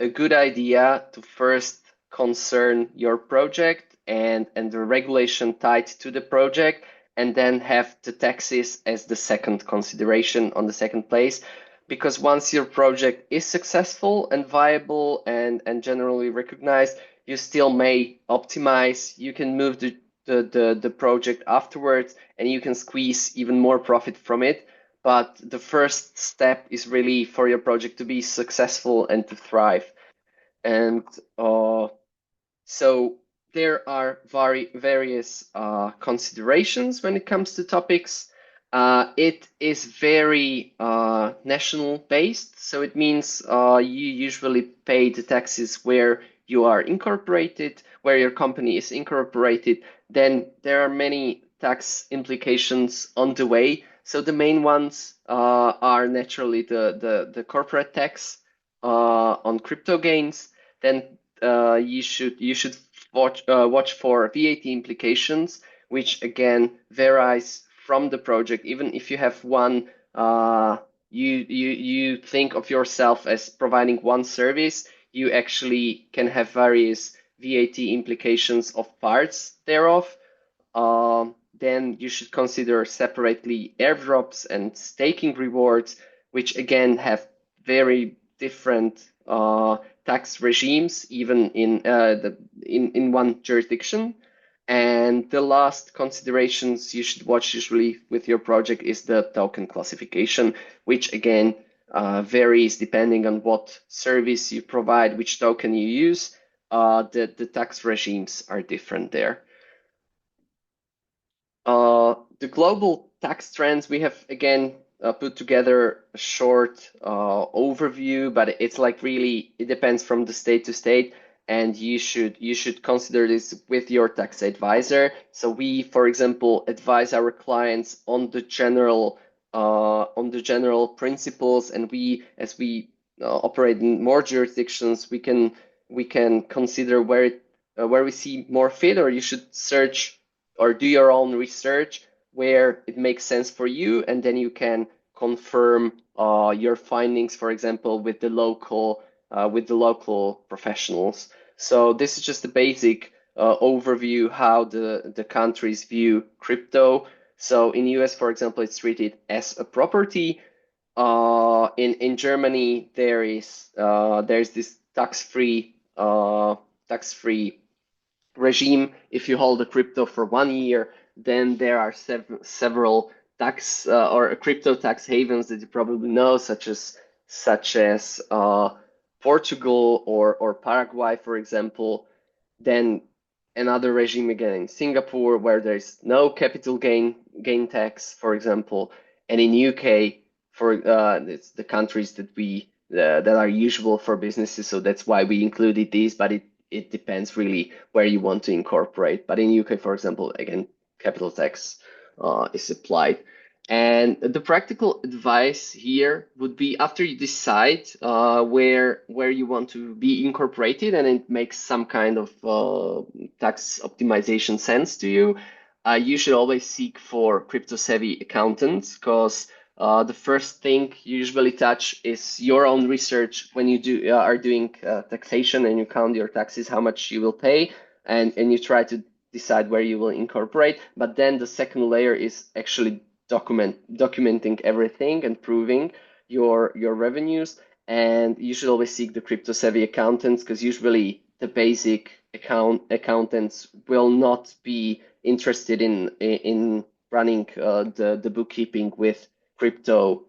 a good idea to first concern your project and the regulation tied to the project, and then have the taxes as the second consideration on the second place. Because once your project is successful and viable and generally recognized, you still may optimize. You can move the project afterwards, and you can squeeze even more profit from it. But the first step is really for your project to be successful and to thrive. And so there are various considerations when it comes to topics. It is very national based, so it means you usually pay the taxes where you are incorporated, where your company is incorporated. Then there are many tax implications on the way. So the main ones are naturally the corporate tax on crypto gains. Then you should watch for VAT implications, which again varies from the project. Even if you have one, you think of yourself as providing one service, you actually can have various VAT implications of parts thereof. Then you should consider separately airdrops and staking rewards, which again have very different tax regimes, even in one jurisdiction. And the last considerations you should watch usually with your project is the token classification, which again varies depending on what service you provide, which token you use. The tax regimes are different there. The global tax trends, we have again put together a short overview, but it's like really, it depends from the state to state, and you should consider this with your tax advisor. So we, for example, advise our clients on the general principles, and as we operate in more jurisdictions, we can consider where we see more fit, or you should search or do your own research where it makes sense for you, and then you can confirm your findings, for example, with the local professionals. So this is just a basic overview how the countries view crypto. So in US, for example, it's treated as a property. In Germany, there's this tax-free regime. If you hold a crypto for 1 year, then there are several tax or crypto tax havens that you probably know, such as Portugal or Paraguay, for example. Then another regime again in Singapore, where there's no capital gain tax, for example, and in UK for it's the countries that are usual for businesses. So that's why we included these, but it depends really where you want to incorporate. But in UK, for example, again, capital tax is applied. And the practical advice here would be, after you decide where you want to be incorporated and it makes some kind of tax optimization sense to you, you should always seek for crypto savvy accountants, because the first thing you usually touch is your own research when you are doing taxation, and you count your taxes, how much you will pay, and you try to decide where you will incorporate. But then the second layer is actually documenting everything and proving your revenues. And you should always seek the crypto savvy accountants, because usually the basic accountants will not be interested in running the bookkeeping with crypto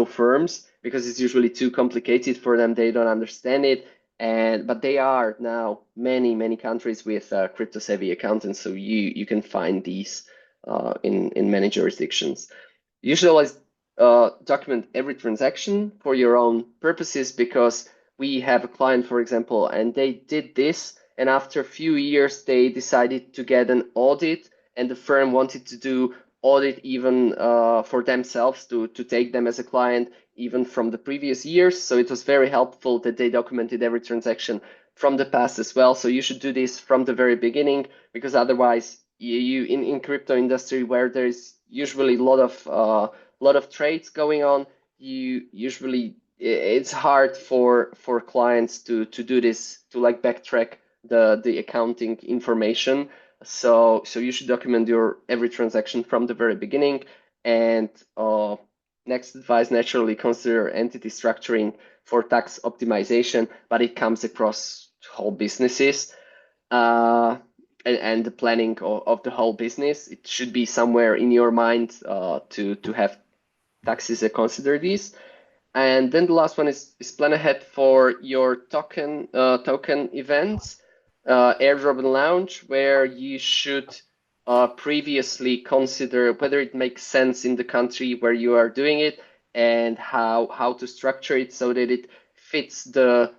firms, because it's usually too complicated for them. They don't understand it. But they are now many countries with crypto savvy accountants, so you can find these in many jurisdictions. You should always document every transaction for your own purposes, because we have a client, for example, and they did this, and after a few years they decided to get an audit, and the firm wanted to do audit even for themselves, to take them as a client even from the previous years. So it was very helpful that they documented every transaction from the past as well. So you should do this from the very beginning, because otherwise you in crypto industry, where there's usually a lot of trades going on, you usually it's hard for clients to do this, to like backtrack the accounting information. So you should document your every transaction from the very beginning. And next advice, naturally consider entity structuring for tax optimization, but it comes across whole businesses. And the planning of the whole business, it should be somewhere in your mind to have taxes and consider these. And then the last one is plan ahead for your token events, airdrop and launch, where you should previously consider whether it makes sense in the country where you are doing it, and how to structure it so that it fits the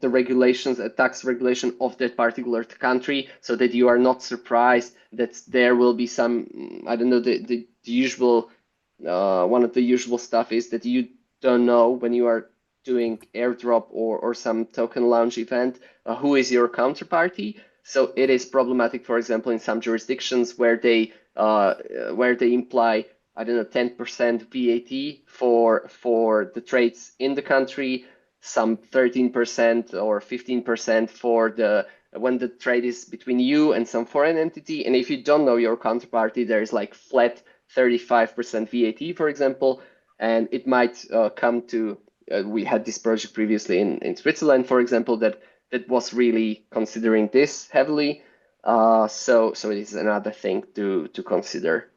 regulations, a tax regulation of that particular country, so that you are not surprised that there will be some, I don't know, the usual, one of the usual stuff is that you don't know when you are doing airdrop or some token launch event, who is your counterparty. So it is problematic, for example, in some jurisdictions where they imply, I don't know, 10% VAT for the trades in the country, some 13% or 15% for the when the trade is between you and some foreign entity. And if you don't know your counterparty, there is like flat 35% VAT, for example, and it might come to. We had this project previously in Switzerland, for example, that was really considering this heavily. So it is another thing to consider.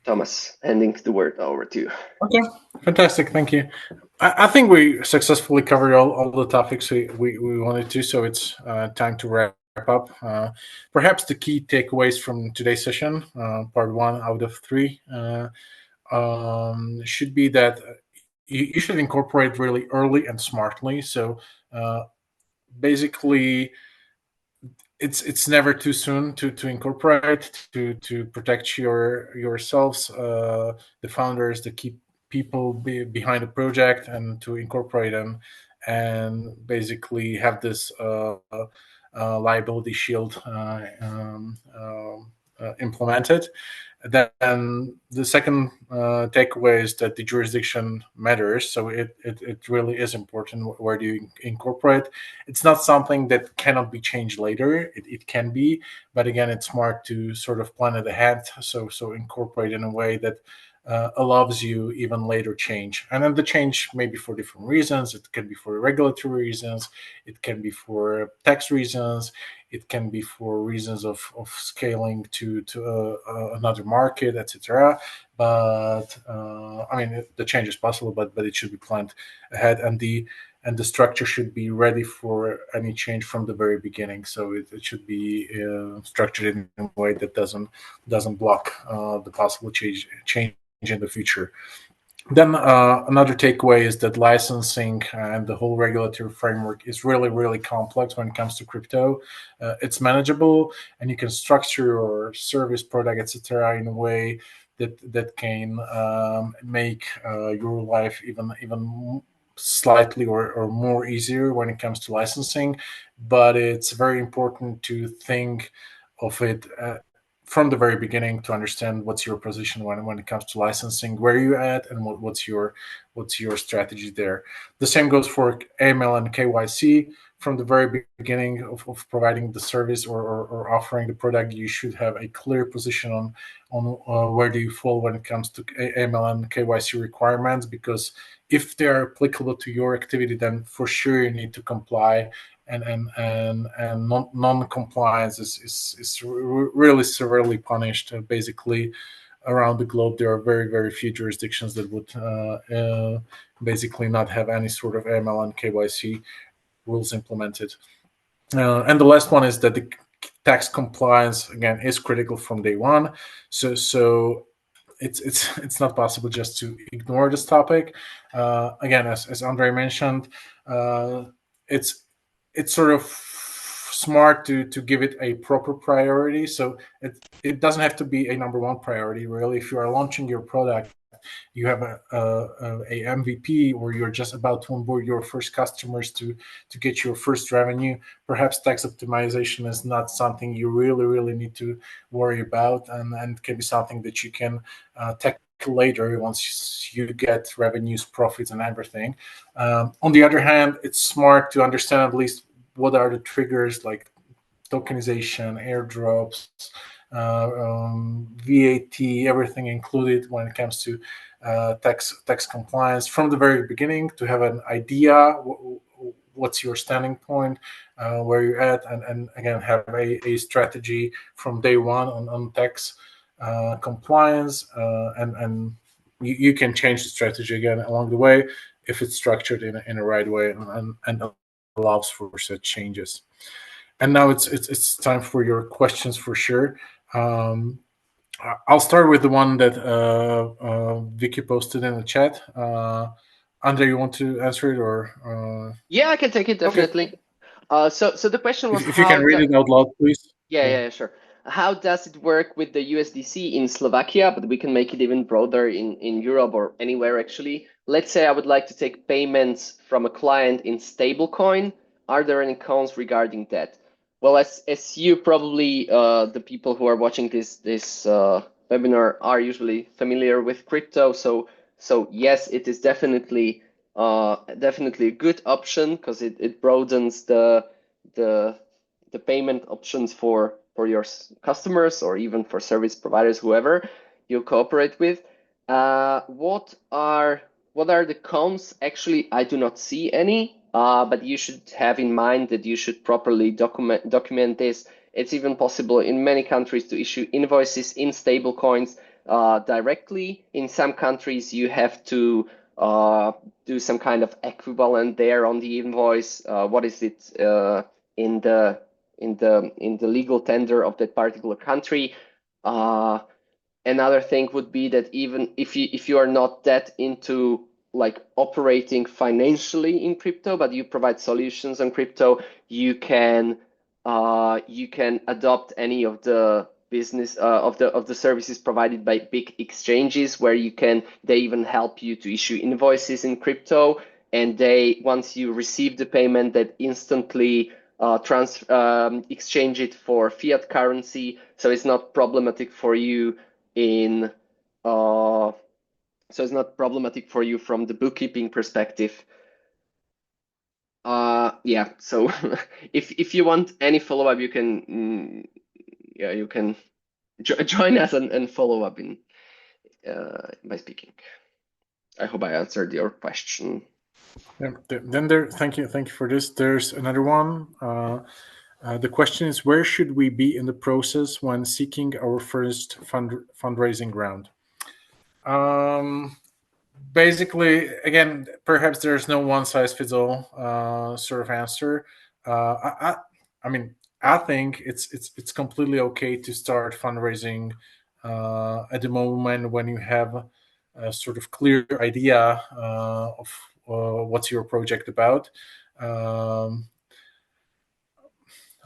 Thomas, handing the word over to you. Okay, fantastic. Thank you. I think we successfully covered all the topics we wanted to, so it's time to wrap up. Perhaps the key takeaways from today's session, part 1 out of 3, should be that you should incorporate really early and smartly. So basically, it's never too soon to incorporate, to protect yourselves, the founders, the key people behind the project, and to incorporate them and basically have this liability shield implemented. Then the second takeaway is that the jurisdiction matters. So it really is important where do you incorporate. It's not something that cannot be changed later. It can be, but again, it's smart to sort of plan it ahead. So incorporate in a way that allows you even later change. And then the change may be for different reasons. It can be for regulatory reasons. It can be for tax reasons. It can be for reasons of scaling to another market, etc. But I mean, the change is possible, but it should be planned ahead, and the structure should be ready for any change from the very beginning. So it should be structured in a way that doesn't block the possible change in the future. Then another takeaway is that licensing and the whole regulatory framework is really, really complex when it comes to crypto. It's manageable, and you can structure your service, product, etc., in a way that can make your life even slightly or more easier when it comes to licensing. But it's very important to think of it from the very beginning, to understand what's your position when it comes to licensing, where you're at, and what's your strategy there. The same goes for AML and KYC. From the very beginning of providing the service or offering the product, you should have a clear position on where do you fall when it comes to AML and KYC requirements, because if they are applicable to your activity, then for sure you need to comply, and non-compliance is really severely punished. Basically, around the globe, there are very, very few jurisdictions that would basically not have any sort of AML and KYC rules implemented. And the last one is that the tax compliance, again, is critical from day one. So it's not possible just to ignore this topic. Again, as Andrej mentioned, it's sort of smart to give it a proper priority. So it doesn't have to be a number one priority, really. If you are launching your product, you have a MVP, or you're just about to onboard your first customers to get your first revenue, perhaps tax optimization is not something you really need to worry about, and can be something that you can tackle later once you get revenues, profits, and everything. On the other hand, it's smart to understand at least what are the triggers, like tokenization, airdrops, VAT, everything included when it comes to tax compliance from the very beginning, to have an idea what's your standing point, where you're at, and again have a strategy from day one on tax compliance, and you can change the strategy again along the way if it's structured in a right way and allows for such changes. And now it's time for your questions for sure. I'll start with the one that Vicky posted in the chat. Andrej, you want to answer it or? Yeah, I can take it Okay. definitely. So the question was If you can read it out loud, please. Yeah, sure. How does it work with the USDC in Slovakia? But we can make it even broader in Europe or anywhere actually. Let's say I would like to take payments from a client in stablecoin. Are there any cons regarding that? Well, as you probably the people who are watching this webinar are usually familiar with crypto. So yes, it is definitely definitely a good option because it broadens the payment options for your customers or even for service providers, whoever you cooperate with. What are the cons? Actually, I do not see any, but you should have in mind that you should properly document this. It's even possible in many countries to issue invoices in stable coins directly. In some countries, you have to do some kind of equivalent there on the invoice. What is it in the legal tender of that particular country? Another thing would be that even if you are not that into like operating financially in crypto, but you provide solutions on crypto, you can adopt any of the business of the services provided by big exchanges, where they even help you to issue invoices in crypto, and once you receive the payment, that instantly exchange it for fiat currency, so it's not problematic for you from the bookkeeping perspective. Yeah, so if you want any follow-up, you can join us and follow up by speaking. I hope I answered your question. Yeah, then thank you for this. There's another one. The question is, where should we be in the process when seeking our first fundraising round? Basically, again, perhaps there's no one size fits all sort of answer. I mean, I think it's completely okay to start fundraising at the moment when you have a sort of clear idea of what's your project about.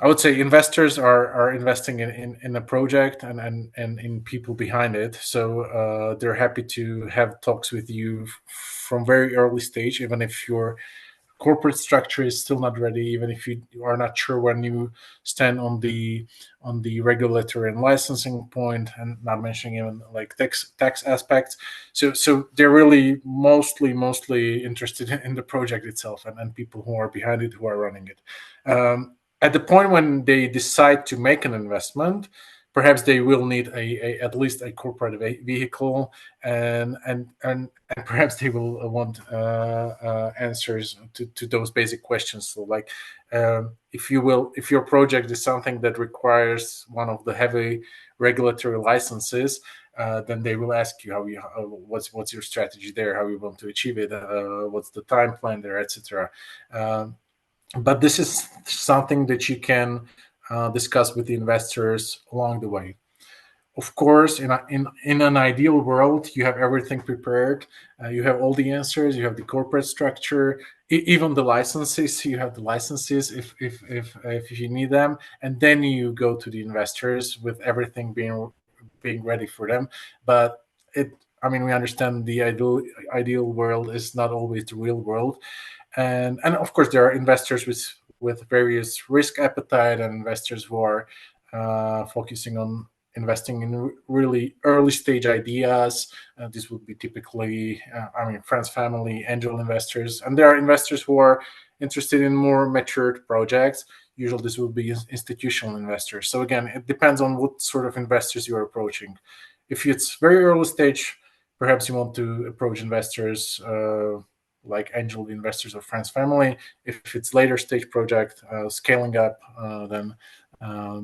I would say investors are investing in a project and in people behind it. So they're happy to have talks with you from very early stage, even if your corporate structure is still not ready, even if you are not sure when you stand on the regulatory and licensing point, and not mentioning even like tax aspects. So they're really mostly interested in the project itself and people who are behind it, who are running it. At the point when they decide to make an investment, perhaps they will need at least a corporate vehicle, and perhaps they will want answers to those basic questions. So, like, if your project is something that requires one of the heavy regulatory licenses, then they will ask you what's your strategy there, how you want to achieve it, what's the time plan there, etc. But this is something that you can discuss with the investors along the way. Of course, in an ideal world, you have everything prepared. You have all the answers. You have the corporate structure, even the licenses. You have the licenses if you need them, and then you go to the investors with everything being ready for them. But we understand the ideal world is not always the real world, and of course there are investors with various risk appetite, and investors who are focusing on investing in really early stage ideas. This would be typically, friends, family, angel investors, and there are investors who are interested in more matured projects. Usually, this will be institutional investors. So again, it depends on what sort of investors you are approaching. If it's very early stage, perhaps you want to approach investors like angel investors or friends, family. If it's later stage project, scaling up,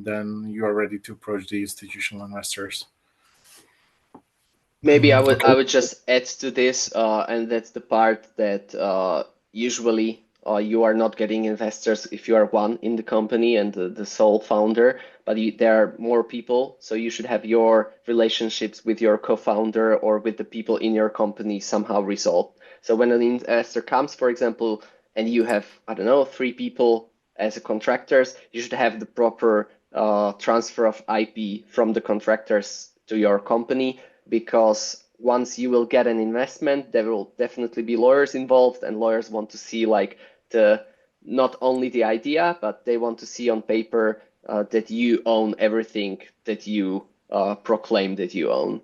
then you are ready to approach the institutional investors. Maybe I Okay. would just add to this, and that's the part that usually you are not getting investors if you are one in the company and the sole founder, but there are more people, so you should have your relationships with your co-founder or with the people in your company somehow resolved. So when an investor comes, for example, and you have, I don't know, 3 people as a contractors, you should have the proper transfer of IP from the contractors to your company, because once you will get an investment, there will definitely be lawyers involved, and lawyers want to see like not only the idea, but they want to see on paper that you own everything that you proclaim that you own.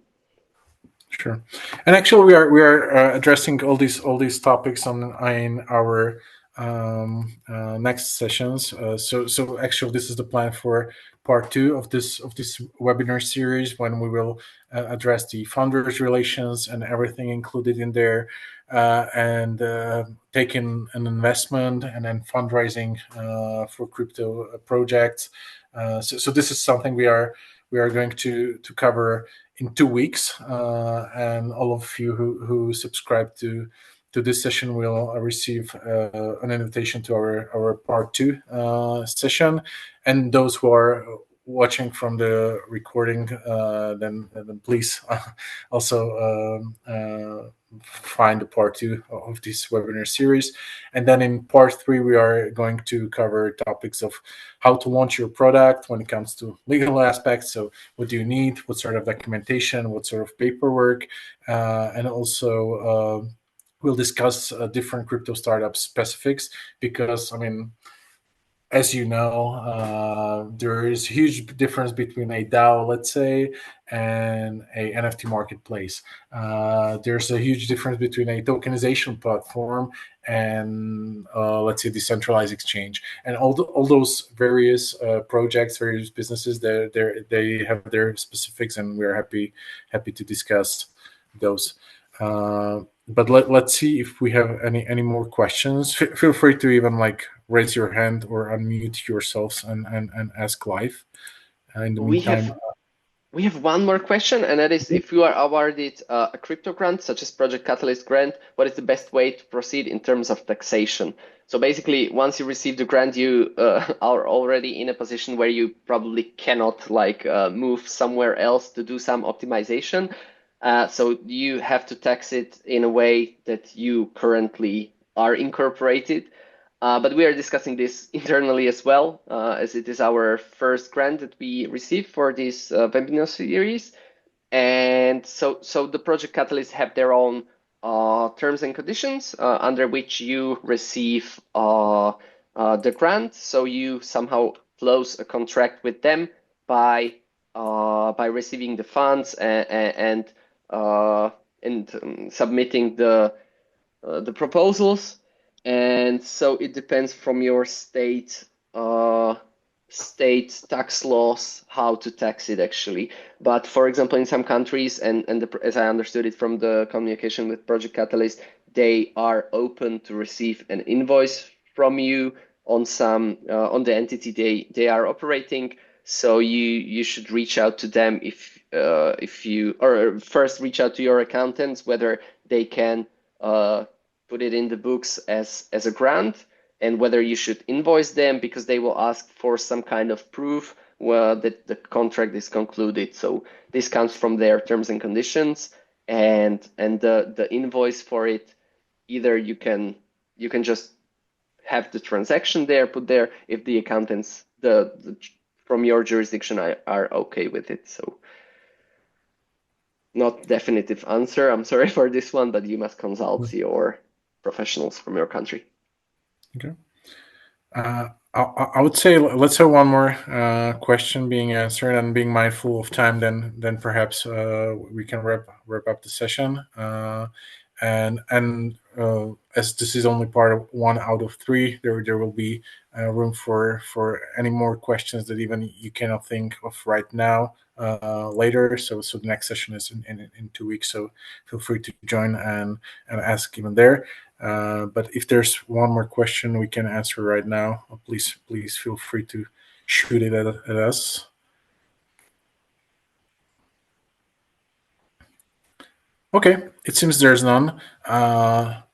Sure, and actually, we are addressing all these topics in our next sessions. So actually, this is the plan for part 2 of this webinar series, when we will address the founders relations and everything included in there, and taking an investment and then fundraising for crypto projects. So this is something we are going to cover in 2 weeks, and all of you who subscribe to this session will receive an invitation to our part 2 session, and those who are watching from the recording, then please also find the part 2 of this webinar series. And then in part 3 we are going to cover topics of how to launch your product when it comes to legal aspects. So what do you need, what sort of documentation, what sort of paperwork, and also we'll discuss different crypto startup specifics, because as you know, there is a huge difference between a DAO, let's say, and a NFT marketplace. There's a huge difference between a tokenization platform and, let's say, decentralized exchange. And all those various projects, various businesses, they have their specifics, and we're happy to discuss those. But let's see if we have any more questions. Feel free to even raise your hand or unmute yourselves and ask live. In the meantime, We have one more question, and that is, if you are awarded a crypto grant, such as Project Catalyst grant, what is the best way to proceed in terms of taxation? So basically, once you receive the grant, you are already in a position where you probably cannot move somewhere else to do some optimization. So you have to tax it in a way that you currently are incorporated. But we are discussing this internally as well, as it is our first grant that we received for this webinar series. And so the Project Catalysts have their own terms and conditions under which you receive the grant. So you somehow close a contract with them by receiving the funds and submitting the proposals. And so it depends from your state tax laws how to tax it actually. But for example, in some countries, and as I understood it from the communication with Project Catalyst, they are open to receive an invoice from you on on the entity they are operating. So you should reach out to them if you, or first reach out to your accountants whether they can put it in the books as a grant, and whether you should invoice them, because they will ask for some kind of proof that the contract is concluded. So this comes from their terms and conditions, and the invoice for it, either you can just have the transaction there, put there, if the accountants from your jurisdiction are okay with it. So not definitive answer, I'm sorry for this one, but you must consult your professionals from your country. Okay. I would say let's have one more question being answered, and being mindful of time. Then perhaps we can wrap up the session. And as this is only part of 1 out of 3, there will be room for any more questions that even you cannot think of right now later. So the next session is in 2 weeks. So feel free to join and ask even there. But if there's one more question we can answer right now, please feel free to shoot it at us. Okay, it seems there's none.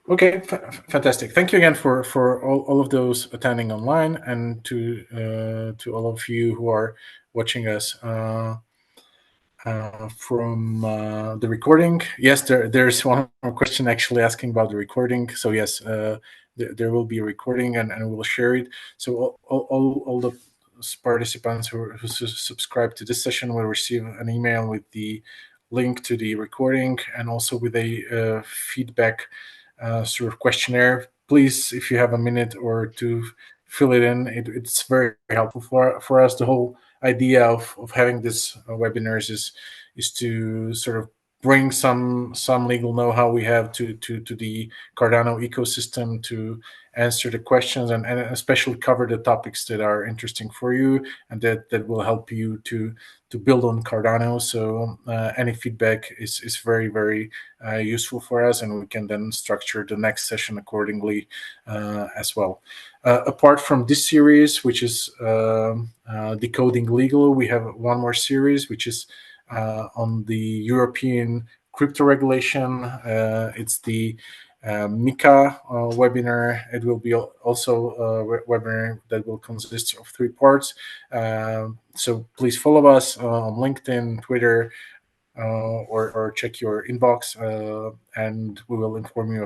Okay, fantastic. Thank you again for all of those attending online, and to all of you who are watching us from the recording. Yes, there's one more question actually asking about the recording. So yes, there will be a recording, and we'll share it. So all the participants who subscribe to this session will receive an email with the link to the recording, and also with a feedback sort of questionnaire. Please, if you have a minute or two, fill it in. It's very helpful for us. The whole idea of having this webinars is to sort of bring some legal know-how we have to the Cardano ecosystem, to answer the questions, and especially cover the topics that are interesting for you, and that will help you to build on Cardano. So any feedback is very useful for us, and we can then structure the next session accordingly as well. Apart from this series, which is Decoding Legal, we have one more series, which is on the European crypto regulation. It's the MiCA webinar. It will be also a webinar that will consist of 3 parts. So please follow us on LinkedIn, Twitter, or check your inbox, and we will inform you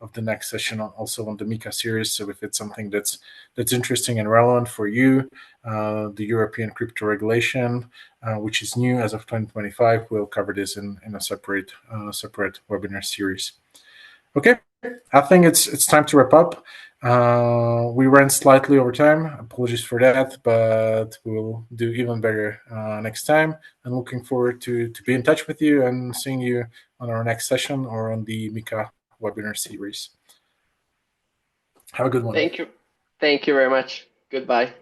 of the next session also on the MiCA series. So if it's something that's interesting and relevant for you, the European crypto regulation, which is new as of 2025, we'll cover this in a separate webinar series. Okay, I think it's time to wrap up. We ran slightly over time. Apologies for that, but we'll do even better next time. And looking forward to be in touch with you and seeing you on our next session or on the MiCA webinar series. Have a good one. Thank you. Thank you very much. Goodbye.